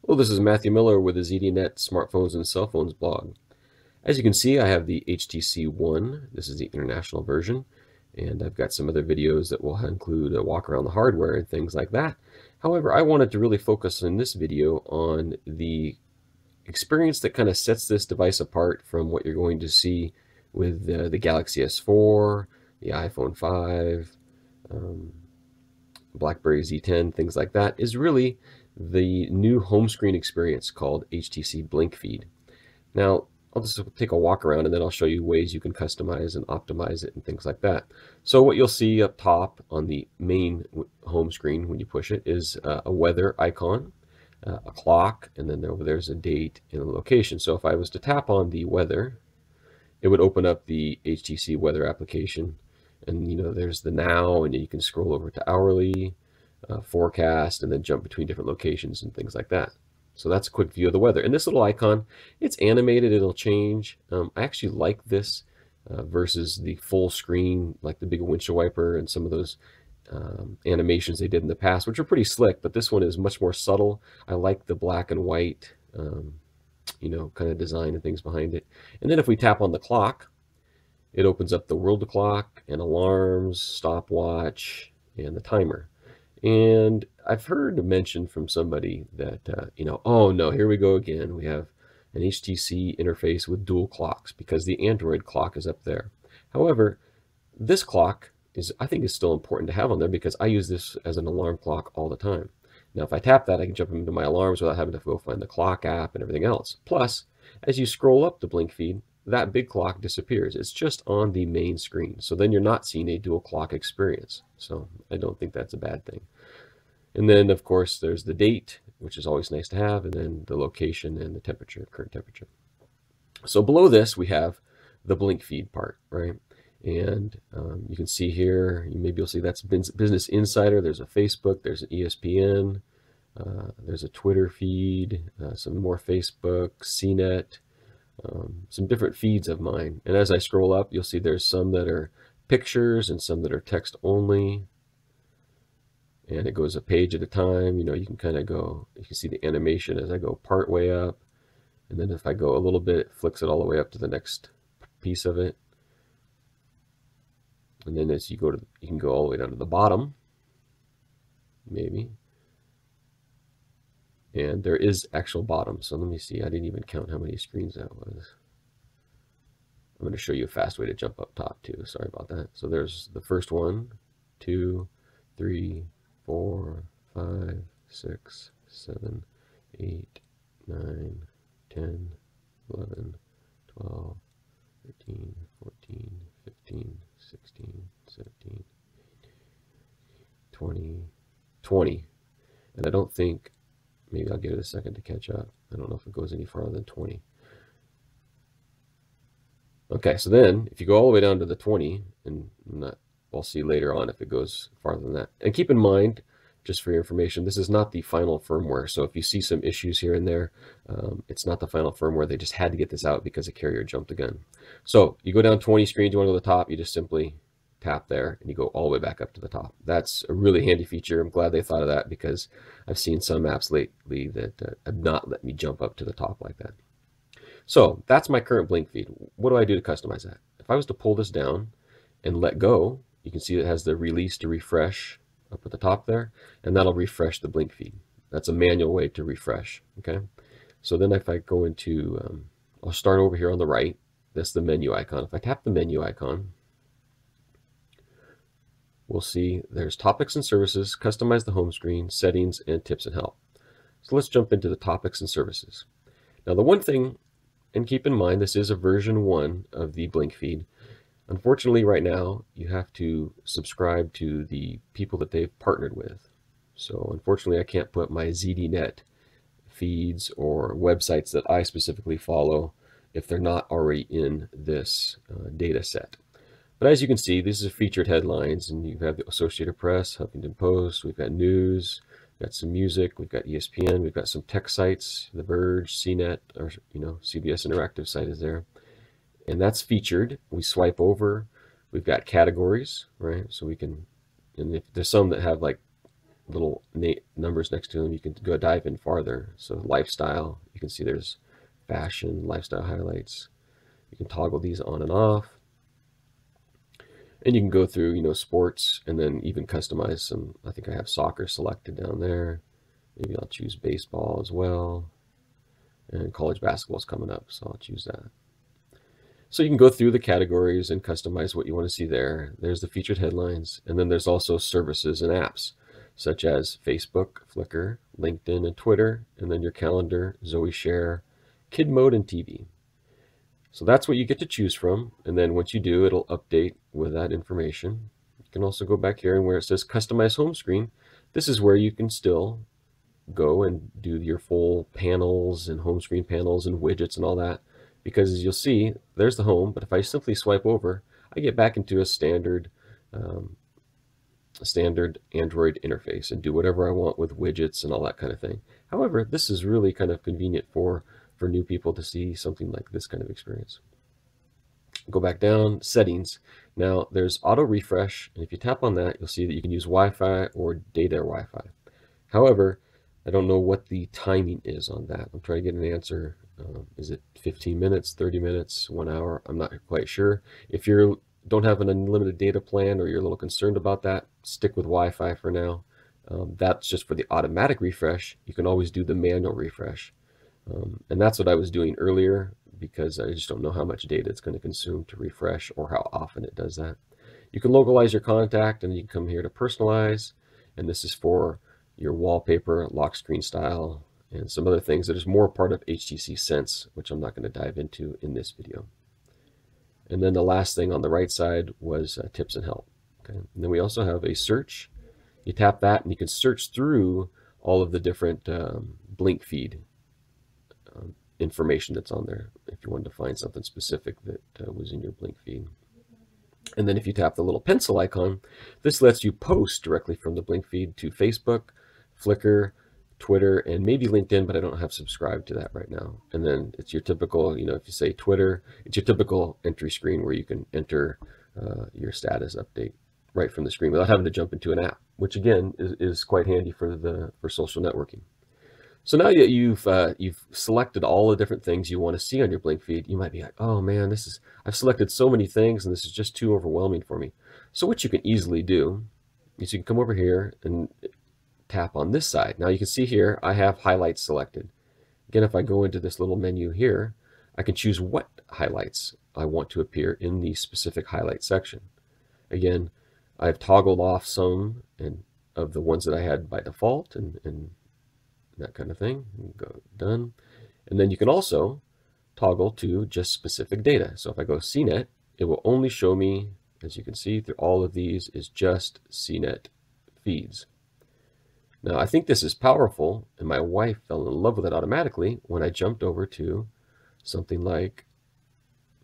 Well, this is Matthew Miller with the ZDNet Smartphones and Cell Phones blog. As you can see, I have the HTC One. This is the international version, and I've got some other videos that will include a walk around the hardware and things like that. However, I wanted to really focus in this video on the experience that kind of sets this device apart from what you're going to see with the Galaxy S4, the iPhone 5, BlackBerry Z10, things like that, is really the new home screen experience called HTC BlinkFeed. Now, I'll just take a walk around and then I'll show you ways you can customize and optimize it and things like that. So what you'll see up top on the main home screen when you push it is a weather icon, a clock, and then over there's a date and a location. So if I was to tap on the weather, it would open up the HTC weather application. And there's the now, and you can scroll over to hourly, forecast, and then jump between different locations and things like that. So that's a quick view of the weather. And this little icon, it's animated, it'll change. I actually like this versus the full screen, like the big windshield wiper and some of those animations they did in the past, which are pretty slick, but this one is much more subtle. I like the black and white, kind of design and things behind it. And then if we tap on the clock, it opens up the world clock and alarms, stopwatch, and the timer. And I've heard mentioned from somebody that, oh no, here we go again. We have an HTC interface with dual clocks because the Android clock is up there. However, this clock I think is still important to have on there because I use this as an alarm clock all the time. Now, if I tap that, I can jump into my alarms without having to go find the clock app and everything else. Plus, as you scroll up the BlinkFeed, that big clock disappears. It's just on the main screen. So then you're not seeing a dual clock experience. So I don't think that's a bad thing. And then, of course, there's the date, which is always nice to have, and then the location and the temperature, current temperature. So below this, we have the BlinkFeed part, right? And you can see here, maybe you'll see that's Business Insider. There's a Facebook, there's an ESPN, there's a Twitter feed, some more Facebook, CNET, some different feeds of mine. And as I scroll up, you'll see there's some that are pictures and some that are text only. And it goes a page at a time. You can kind of go, you can see the animation as I go part way up. And then if I go a little bit, it flicks it all the way up to the next piece of it. And then as you go to, you can go all the way down to the bottom, maybe. And there is actual bottom. So let me see. I didn't even count how many screens that was. I'm going to show you a fast way to jump up top too. Sorry about that. So there's the first 1, 2, 3, 4, 5, 6, 7, 8, 9, 10, 11, 12, 13, 14, 15, 16, 17, 20. And I don't think, maybe I'll give it a second to catch up. I don't know if it goes any farther than 20. Okay, so then if you go all the way down to the 20, and I'll see later on if it goes farther than that. And keep in mind, just for your information, this is not the final firmware. So if you see some issues here and there, it's not the final firmware. They just had to get this out because the carrier jumped the gun. So you go down 20 screens, you want to go to the top, you just simply tap there and you go all the way back up to the top. That's a really handy feature. I'm glad they thought of that because I've seen some apps lately that have not let me jump up to the top like that. So that's my current BlinkFeed. What do I do to customize that? If I was to pull this down and let go, you can see it has the release to refresh up at the top there, and that'll refresh the BlinkFeed. That's a manual way to refresh, okay? So then if I go into, I'll start over here on the right. That's the menu icon. If I tap the menu icon, we'll see there's topics and services, customize the home screen, settings, and tips and help. So let's jump into the topics and services. Now the one thing, and keep in mind, this is a version 1 of the BlinkFeed. Unfortunately, right now, you have to subscribe to the people that they've partnered with. So unfortunately, I can't put my ZDNet feeds or websites that I specifically follow if they're not already in this data set. But as you can see, these are featured headlines, and you have the Associated Press, Huffington Post, we've got news, we've got some music, we've got ESPN, we've got some tech sites, The Verge, CNET, or CBS Interactive site is there. And that's featured. We swipe over, we've got categories, right? So we can, and if there's some that have like little numbers next to them, you can go dive in farther. So lifestyle, you can see there's fashion, lifestyle highlights. You can toggle these on and off. And you can go through, sports, and then even customize some. I think I have soccer selected down there. Maybe I'll choose baseball as well. And college basketball is coming up, so I'll choose that. So you can go through the categories and customize what you want to see there. There's the featured headlines, and then there's also services and apps, such as Facebook, Flickr, LinkedIn, and Twitter, and then your calendar, Zoe Share, Kid Mode, and TV. So that's what you get to choose from, and then once you do, it'll update with that information. You can also go back here and where it says Customize Home Screen, this is where you can still go and do your full panels and home screen panels and widgets and all that, because as you'll see, there's the home, but if I simply swipe over, I get back into a standard Android interface and do whatever I want with widgets and all that kind of thing. However, this is really kind of convenient for new people to see something like this kind of experience. Go back down, settings. Now there's auto refresh, and if you tap on that, you'll see that you can use Wi-Fi or data Wi-Fi. However, I don't know what the timing is on that. I'm trying to get an answer. Is it 15 minutes, 30 minutes, 1 hour? I'm not quite sure. If you don't have an unlimited data plan or you're a little concerned about that, stick with Wi-Fi for now. That's just for the automatic refresh. You can always do the manual refresh. And that's what I was doing earlier, because I just don't know how much data it's going to consume to refresh or how often it does that. You can localize your contact, and you can come here to personalize, and this is for your wallpaper, lock screen style, and some other things that is more part of HTC Sense, which I'm not going to dive into in this video. And then the last thing on the right side was tips and help. Okay. And then we also have a search. You tap that and you can search through all of the different BlinkFeed information that's on there if you wanted to find something specific that was in your BlinkFeed. And then if you tap the little pencil icon, this lets you post directly from the BlinkFeed to Facebook, Flickr, Twitter, and maybe LinkedIn, but I don't have subscribed to that right now. And then it's your typical, if you say Twitter, it's your typical entry screen where you can enter your status update right from the screen without having to jump into an app, which again is quite handy for social networking. So now that you've selected all the different things you want to see on your BlinkFeed, you might be like, oh man, I've selected so many things and this is just too overwhelming for me. So what you can easily do is you can come over here and tap on this side. Now you can see here, I have highlights selected. Again, if I go into this little menu here, I can choose what highlights I want to appear in the specific highlight section. Again, I've toggled off some of the ones that I had by default and that kind of thing. Go done. And then you can also toggle to just specific data. So if I go CNET, it will only show me, as you can see through all of these, is just CNET feeds. Now I think this is powerful, and my wife fell in love with it automatically when I jumped over to something like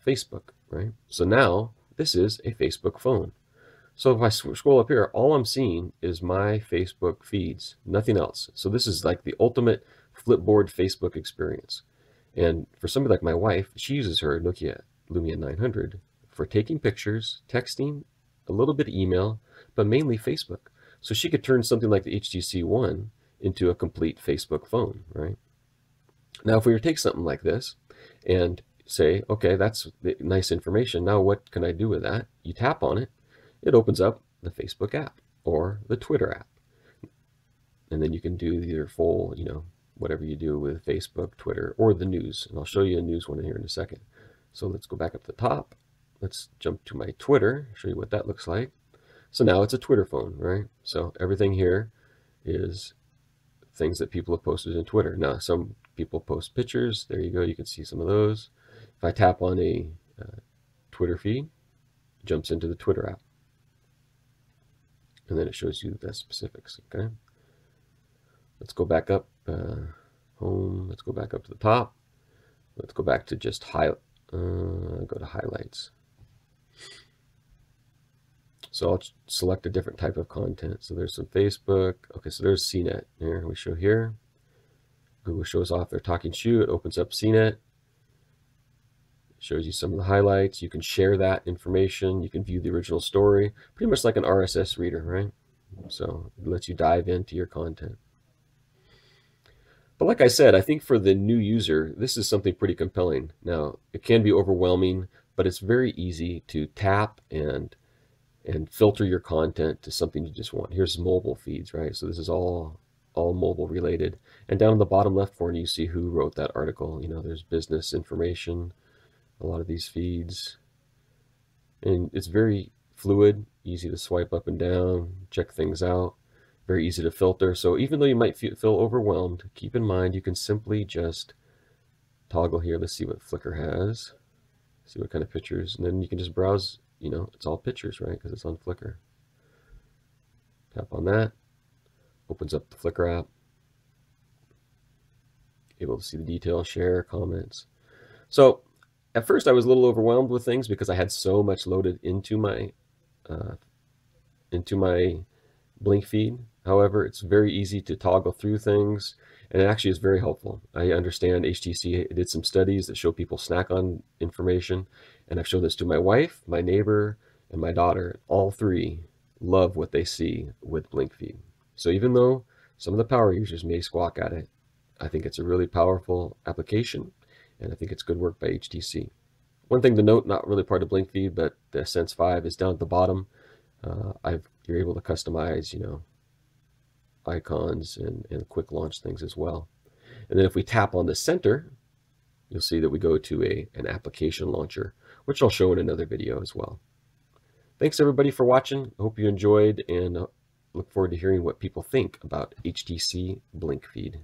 Facebook, right? So now this is a Facebook phone. So if I scroll up here, all I'm seeing is my Facebook feeds, nothing else. So this is like the ultimate flipboard Facebook experience. And for somebody like my wife, she uses her Nokia Lumia 900 for taking pictures, texting, a little bit of email, but mainly Facebook. So she could turn something like the HTC One into a complete Facebook phone, right? Now, if we were to take something like this and say, okay, that's nice information. Now what can I do with that? You tap on it. It opens up the Facebook app or the Twitter app. And then you can do your full, whatever you do with Facebook, Twitter, or the news. And I'll show you a news one here in a second. So let's go back up to the top. Let's jump to my Twitter, show you what that looks like. So now it's a Twitter phone, right? So everything here is things that people have posted in Twitter. Now, some people post pictures. There you go. You can see some of those. If I tap on a Twitter feed, it jumps into the Twitter app. And then it shows you the specifics, okay? Let's go back up, home. Let's go back up to the top. Let's go back to just go to highlights. So I'll select a different type of content. So there's some Facebook. Okay, so there's CNET. Here we show here. Google shows off their talking shoe. It opens up CNET. It shows you some of the highlights. You can share that information. You can view the original story. Pretty much like an RSS reader, right? So it lets you dive into your content. But like I said, I think for the new user, this is something pretty compelling. Now, it can be overwhelming, but it's very easy to tap and filter your content to something you just want. Here's mobile feeds, right? So this is all mobile related. And down in the bottom left corner, you see who wrote that article. You know, there's business information, a lot of these feeds. And it's very fluid, easy to swipe up and down, check things out, very easy to filter. So even though you might feel overwhelmed, keep in mind you can simply just toggle here. Let's see what Flickr has, see what kind of pictures, and then you can just browse. You know, it's all pictures, right? Because it's on Flickr. Tap on that, opens up the Flickr app. Able to see the details, share, comments. So at first I was a little overwhelmed with things because I had so much loaded into my BlinkFeed. However, it's very easy to toggle through things, and it actually is very helpful. I understand HTC did some studies that show people snack on information, and I've shown this to my wife, my neighbor, and my daughter. All three love what they see with BlinkFeed. So even though some of the power users may squawk at it, I think it's a really powerful application, and I think it's good work by HTC. One thing to note, not really part of BlinkFeed, but the Sense 5 is down at the bottom. You're able to customize, you know, icons and quick launch things as well. And then if we tap on the center, you'll see that we go to an application launcher, which I'll show in another video as well. Thanks everybody for watching. I hope you enjoyed, and look forward to hearing what people think about HTC BlinkFeed.